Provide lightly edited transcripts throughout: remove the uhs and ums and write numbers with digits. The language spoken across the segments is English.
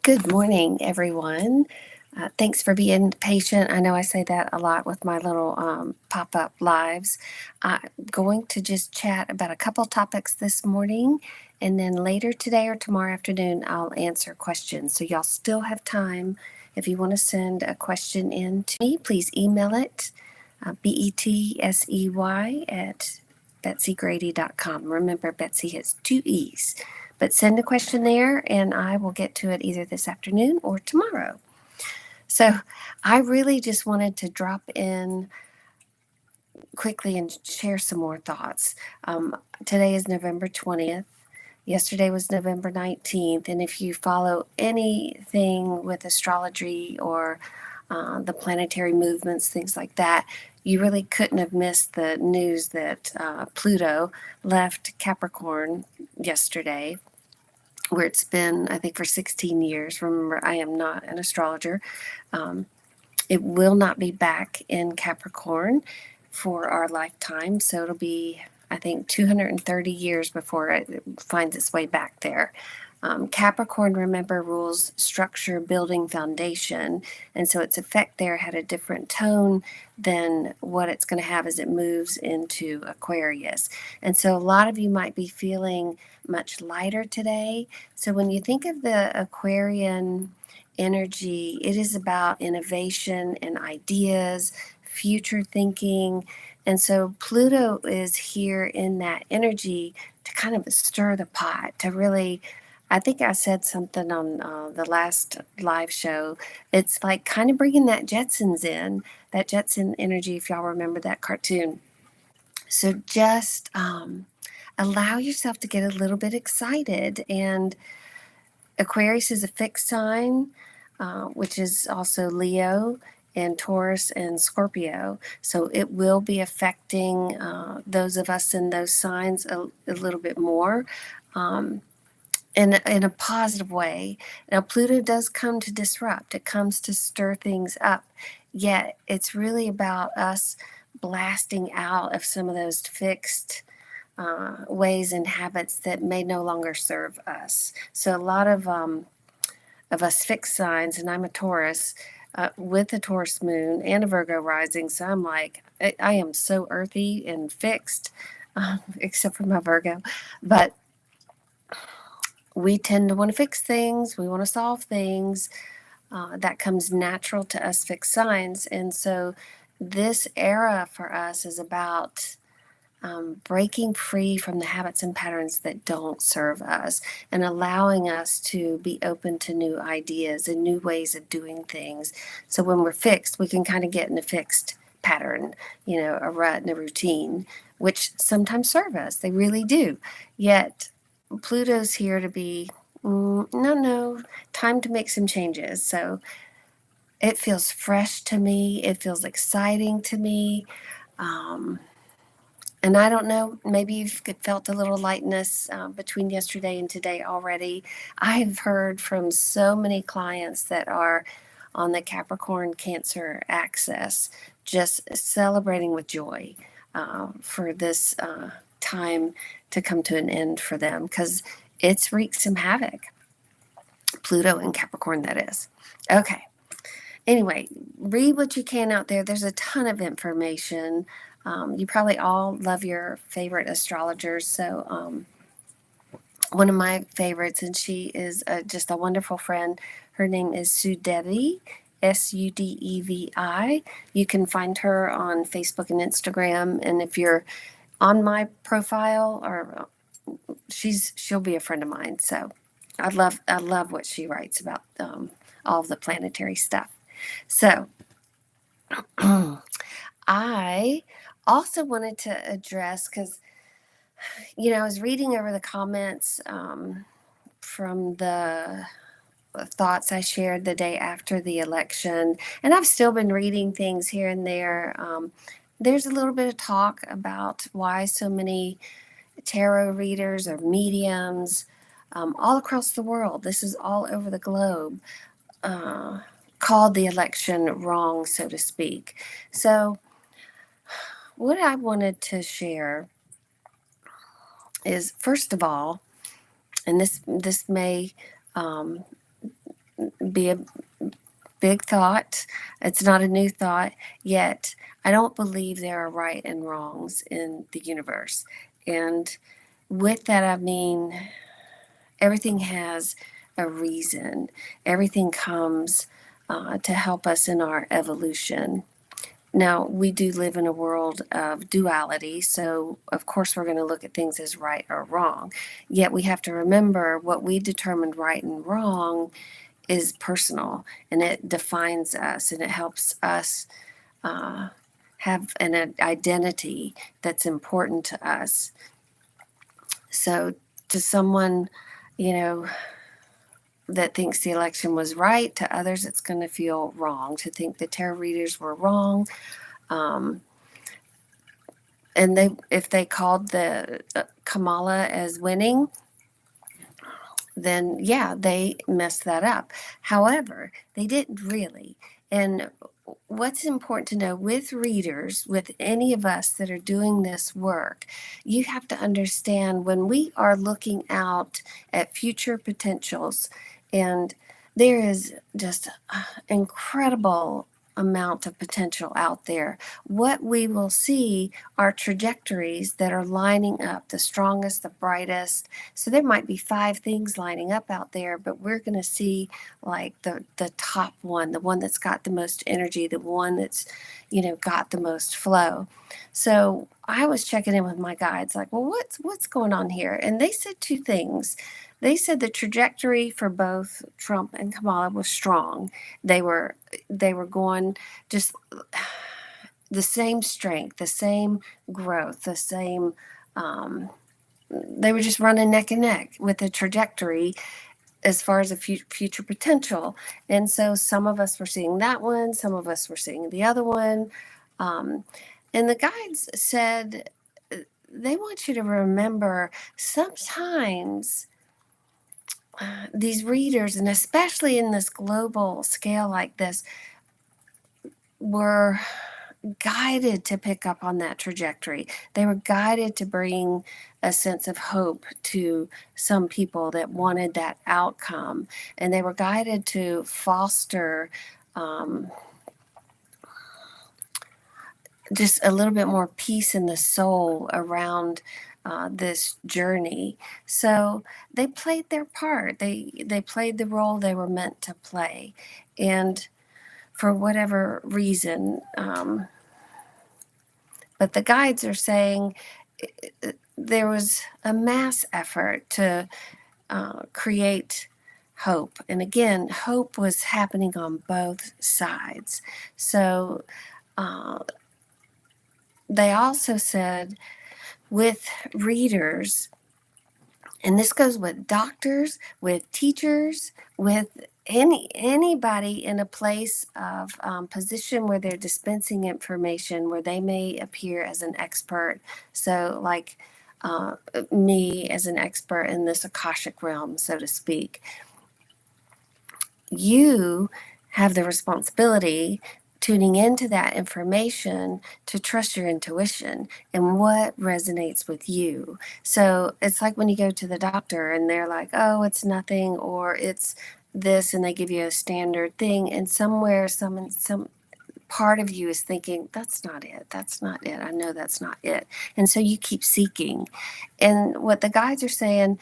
Good morning, everyone. Thanks for being patient. I know I say that a lot with my little pop up lives. I'm going to just chat about a couple topics this morning, and then later today or tomorrow afternoon, I'll answer questions. So, y'all still have time. If you want to send a question in to me, please email it betsey at betsygrady.com. Remember, Betsy has two E's. But send a question there and I will get to it either this afternoon or tomorrow. So I really just wanted to drop in quickly and share some more thoughts. Today is November 20th. Yesterday was November 19th. And if you follow anything with astrology or the planetary movements, things like that, you really couldn't have missed the news that Pluto left Capricorn yesterday, where it's been, I think, for 16 years. Remember, I am not an astrologer. Um, it will not be back in Capricorn for our lifetime. So it'll be, I think, 230 years before it finds its way back there. Capricorn, remember, rules structure, building, foundation. And so its effect there had a different tone than what it's going to have as it moves into Aquarius. And so a lot of you might be feeling much lighter today. So when you think of the Aquarian energy, it is about innovation and ideas, future thinking. And so Pluto is here in that energy to kind of stir the pot, to really, I think I said something on the last live show. It's like kind of bringing that Jetsons in, that Jetson energy, if y'all remember that cartoon. So just allow yourself to get a little bit excited. And Aquarius is a fixed sign, which is also Leo and Taurus and Scorpio. So it will be affecting those of us in those signs a little bit more. In a positive way. Now, Pluto does come to disrupt, it comes to stir things up, yet it's really about us blasting out of some of those fixed ways and habits that may no longer serve us. So, a lot of us fixed signs, and I'm a Taurus. With a Taurus moon and a Virgo rising, so I'm like, I am so earthy and fixed, except for my Virgo. But we tend to want to fix things, we want to solve things. That comes natural to us fixed signs. And so this era for us is about breaking free from the habits and patterns that don't serve us and allowing us to be open to new ideas and new ways of doing things. So when we're fixed, we can kind of get in a fixed pattern, a rut and a routine, which sometimes serve us. They really do. Yet Pluto's here to be, no, time to make some changes. So it feels fresh to me. It feels exciting to me. And I don't know, maybe you've felt a little lightness between yesterday and today already. I've heard from so many clients that are on the Capricorn Cancer axis, just celebrating with joy for this time to come to an end for them, because it's wreaked some havoc. Pluto and Capricorn, that is. Okay. Anyway, read what you can out there. There's a ton of information. You probably all love your favorite astrologers. So one of my favorites, and she is just a wonderful friend. Her name is Sudevi, Sudevi. You can find her on Facebook and Instagram. And if you're on my profile, or she'll be a friend of mine. So I love what she writes about all of the planetary stuff. So I also wanted to address, because I was reading over the comments from the thoughts I shared the day after the election, and I've still been reading things here and there. There's a little bit of talk about why so many tarot readers or mediums all across the world, this is all over the globe, called the election wrong, so to speak. So what I wanted to share is, first of all, and this may be a big thought. It's not a new thought, yet I don't believe there are right and wrongs in the universe. And with that, I mean, everything has a reason, everything comes to help us in our evolution. Now, we do live in a world of duality, so of course we're going to look at things as right or wrong. Yet we have to remember what we determined right and wrong is personal, and it defines us, and it helps us have an identity that's important to us. So, to someone, you know, that thinks the election was right, to others it's going to feel wrong. To think the tarot readers were wrong, and if they called the Kamala as winning, then yeah, they messed that up. However, they didn't really. And what's important to know with readers, with any of us that are doing this work, you have to understand when we are looking out at future potentials, and there is just incredible amount of potential out there. What we will see are trajectories that are lining up, the strongest, the brightest. So there might be 5 things lining up out there, but we're going to see like the top one, the one that's got the most energy, the one that's, got the most flow. So I was checking in with my guides, like, well, what's going on here? And they said 2 things. They said the trajectory for both Trump and Kamala was strong. They were going just the same strength, the same growth, the same. They were just running neck and neck with the trajectory as far as the future potential. And so some of us were seeing that one, some of us were seeing the other one. And the guides said they want you to remember sometimes these readers, and especially in this global scale like this, were guided to pick up on that trajectory. They were guided to bring a sense of hope to some people that wanted that outcome. And they were guided to foster just a little bit more peace in the soul around this journey. So they played their part. They played the role they were meant to play. And for whatever reason, but the guides are saying there was a mass effort to create hope. And again, hope was happening on both sides. So they also said with readers, and this goes with doctors, with teachers, with anybody in a place of position where they're dispensing information, where they may appear as an expert. So like me as an expert in this Akashic realm, so to speak, you have the responsibility tuning into that information to trust your intuition and what resonates with you. So it's like when you go to the doctor and they're like, oh, it's nothing, or it's this, and they give you a standard thing, and somewhere some part of you is thinking, that's not it, I know that's not it. And so you keep seeking. And what the guides are saying,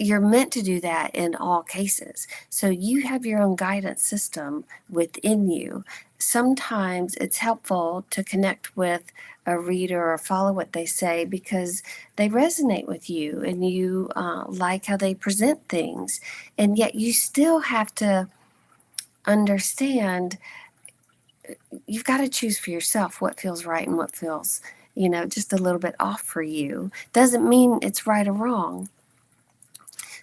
you're meant to do that in all cases. So you have your own guidance system within you. Sometimes it's helpful to connect with a reader or follow what they say because they resonate with you and you like how they present things. And yet you still have to understand you've got to choose for yourself what feels right and what feels, just a little bit off for you. Doesn't mean it's right or wrong.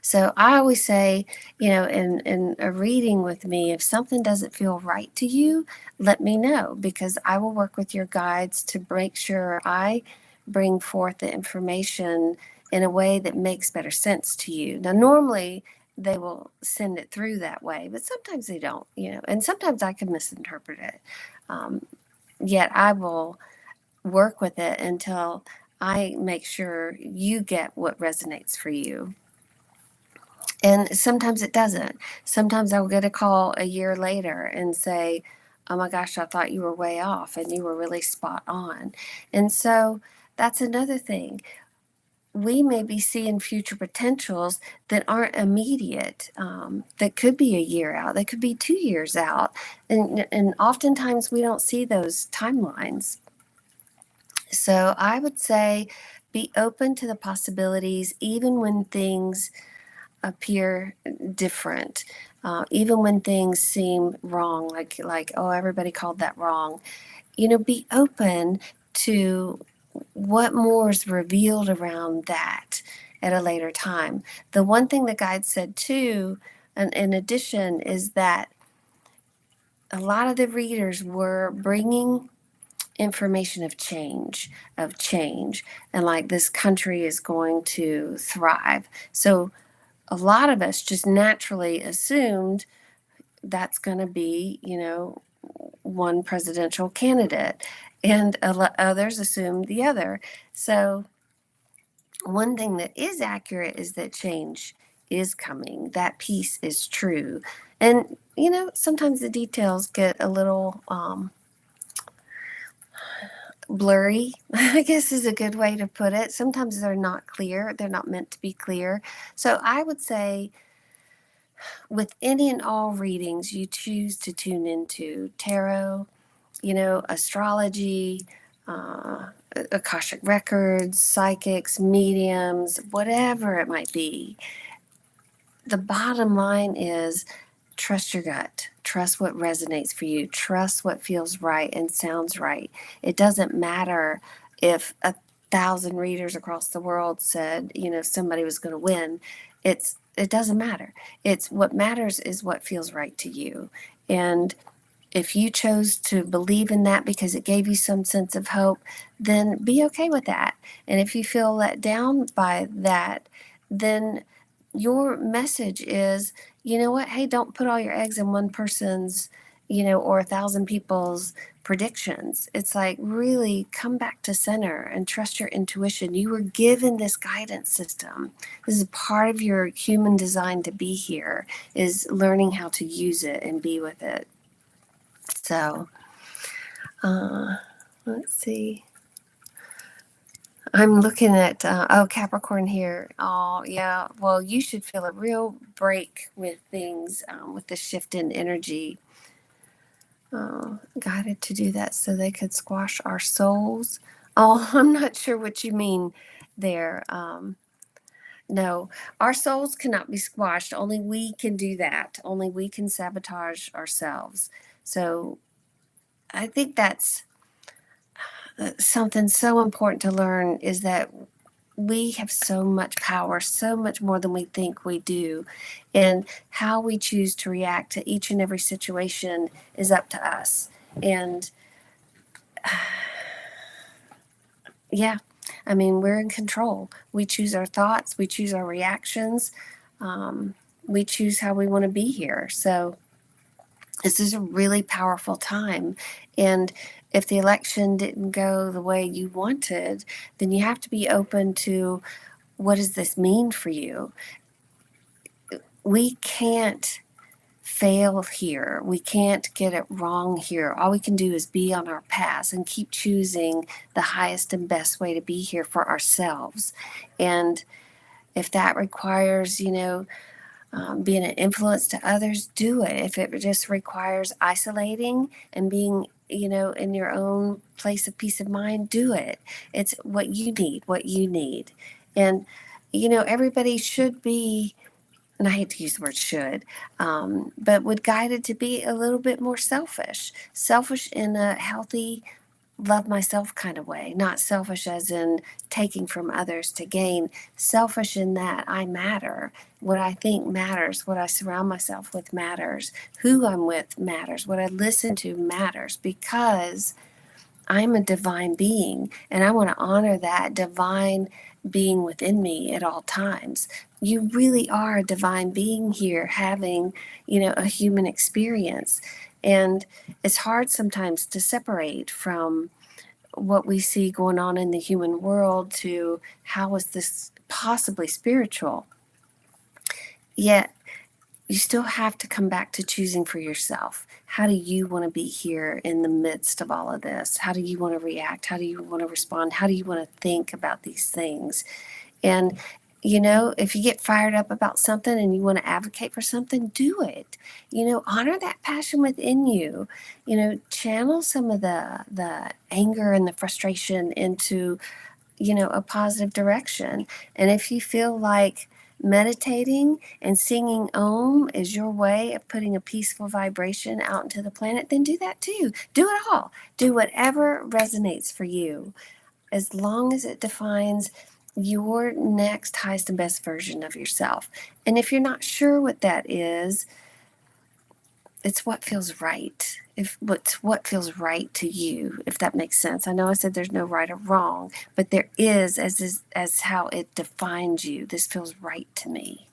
So I always say, in a reading with me, if something doesn't feel right to you, let me know, because I will work with your guides to make sure I bring forth the information in a way that makes better sense to you. Now, normally they will send it through that way, but sometimes they don't, and sometimes I can misinterpret it. Yet I will work with it until I make sure you get what resonates for you. And sometimes it doesn't. Sometimes I'll get a call a year later and say, oh my gosh, I thought you were way off and you were really spot on. And so that's another thing. We may be seeing future potentials that aren't immediate, that could be a year out, that could be 2 years out. And oftentimes we don't see those timelines. So I would say be open to the possibilities, even when things appear different, even when things seem wrong, like oh, everybody called that wrong. Be open to what more is revealed around that at a later time. The one thing the guide said too, and in addition, is that a lot of the readers were bringing information of change, and like this country is going to thrive. So a lot of us just naturally assumed that's going to be, one presidential candidate, and others assumed the other. So one thing that is accurate is that change is coming. That piece is true. And, sometimes the details get a little blurry, I guess is a good way to put it. Sometimes they're not clear, they're not meant to be clear. So I would say, with any and all readings you choose to tune into, tarot, astrology, Akashic records, psychics, mediums, whatever it might be, the bottom line is trust your gut. Trust what resonates for you. Trust what feels right and sounds right. It doesn't matter if 1,000 readers across the world said, somebody was going to win. It doesn't matter. It's what matters is what feels right to you. And if you chose to believe in that because it gave you some sense of hope, then be okay with that. And if you feel let down by that, then your message is, you know what? Hey, don't put all your eggs in one person's, or 1,000 people's predictions. It's like, really come back to center and trust your intuition. You were given this guidance system. This is part of your human design to be here, is learning how to use it and be with it. So, let's see. I'm looking at, Capricorn here. Oh, yeah. Well, you should feel a real break with things, with the shift in energy. Guided to do that so they could squash our souls. Oh, I'm not sure what you mean there. No, our souls cannot be squashed. Only we can do that. Only we can sabotage ourselves. So I think that's something so important to learn, is that we have so much power, so much more than we think we do. And how we choose to react to each and every situation is up to us. And yeah, I mean, we're in control. We choose our thoughts, we choose our reactions, we choose how we want to be here. So this is a really powerful time. And if the election didn't go the way you wanted, then you have to be open to, what does this mean for you? We can't fail here. We can't get it wrong here. All we can do is be on our path and keep choosing the highest and best way to be here for ourselves. And if that requires, being an influence to others, do it. If it just requires isolating and being, in your own place of peace of mind, do it. It's what you need. And, everybody should be, and I hate to use the word should, but would guided to be a little bit more selfish in a healthy, love myself kind of way, not selfish as in taking from others to gain, selfish in that I matter. What I think matters, what I surround myself with matters, who I'm with matters, what I listen to matters, because I'm a divine being and I want to honor that divine being within me at all times. You really are a divine being here having, a human experience. And it's hard sometimes to separate from what we see going on in the human world to how is this possibly spiritual. yet you still have to come back to choosing for yourself. How do you want to be here in the midst of all of this? How do you want to react? How do you want to respond? How do you want to think about these things? And, if you get fired up about something and you want to advocate for something, do it. Honor that passion within you. Channel some of the anger and the frustration into, a positive direction. And if you feel like meditating and singing Om is your way of putting a peaceful vibration out into the planet, then do that too. Do it all. Do whatever resonates for you, as long as it defines your next highest and best version of yourself. And if you're not sure what that is, it's what feels right. If what's what feels right to you, if that makes sense. I know I said there's no right or wrong, but there is as how it defines you. This feels right to me.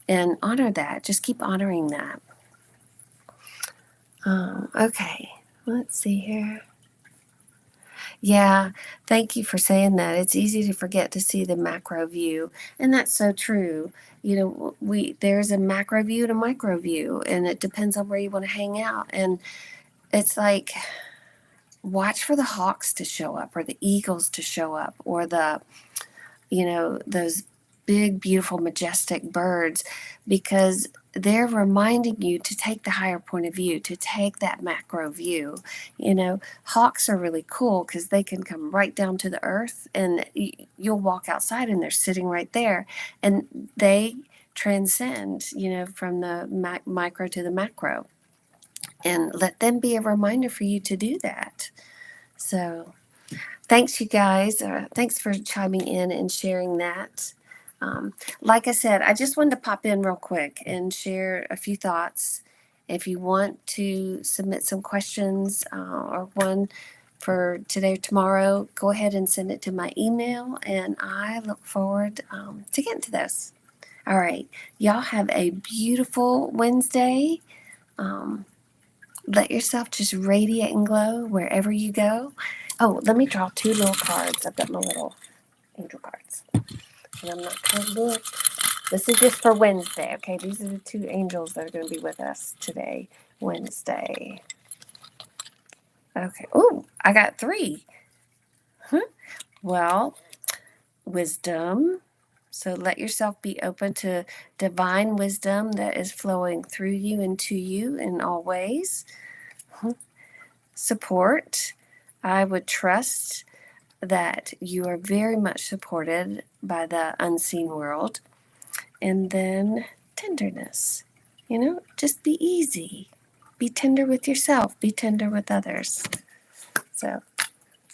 And honor that. Just keep honoring that. Okay. Let's see here. Yeah, thank you for saying that. It's easy to forget to see the macro view, and that's so true. There's a macro view and a micro view, and it depends on where you want to hang out. And it's like, watch for the hawks to show up, or the eagles to show up, or those big, beautiful, majestic birds, because they're reminding you to take the higher point of view, to take that macro view. Hawks are really cool because they can come right down to the earth, and you'll walk outside and they're sitting right there, and they transcend, from the micro to the macro. And let them be a reminder for you to do that. So, thanks, you guys. Thanks for chiming in and sharing that. Like I said, I just wanted to pop in real quick and share a few thoughts. If you want to submit some questions or one for today or tomorrow, go ahead and send it to my email, and I look forward to getting to those. All right. Y'all have a beautiful Wednesday. Let yourself just radiate and glow wherever you go. Oh, let me draw two little cards. I've got my little angel cards. And I'm not going to look. This is just for Wednesday, okay? These are the two angels that are going to be with us today, Wednesday. Okay. Oh, I got three. Well, wisdom. So let yourself be open to divine wisdom that is flowing through you and to you in all ways. Support. I would trust that you are very much supported by the unseen world. And then tenderness. Just be easy. Be tender with yourself. Be tender with others. So,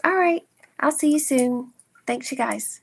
all right. I'll see you soon. Thanks, you guys.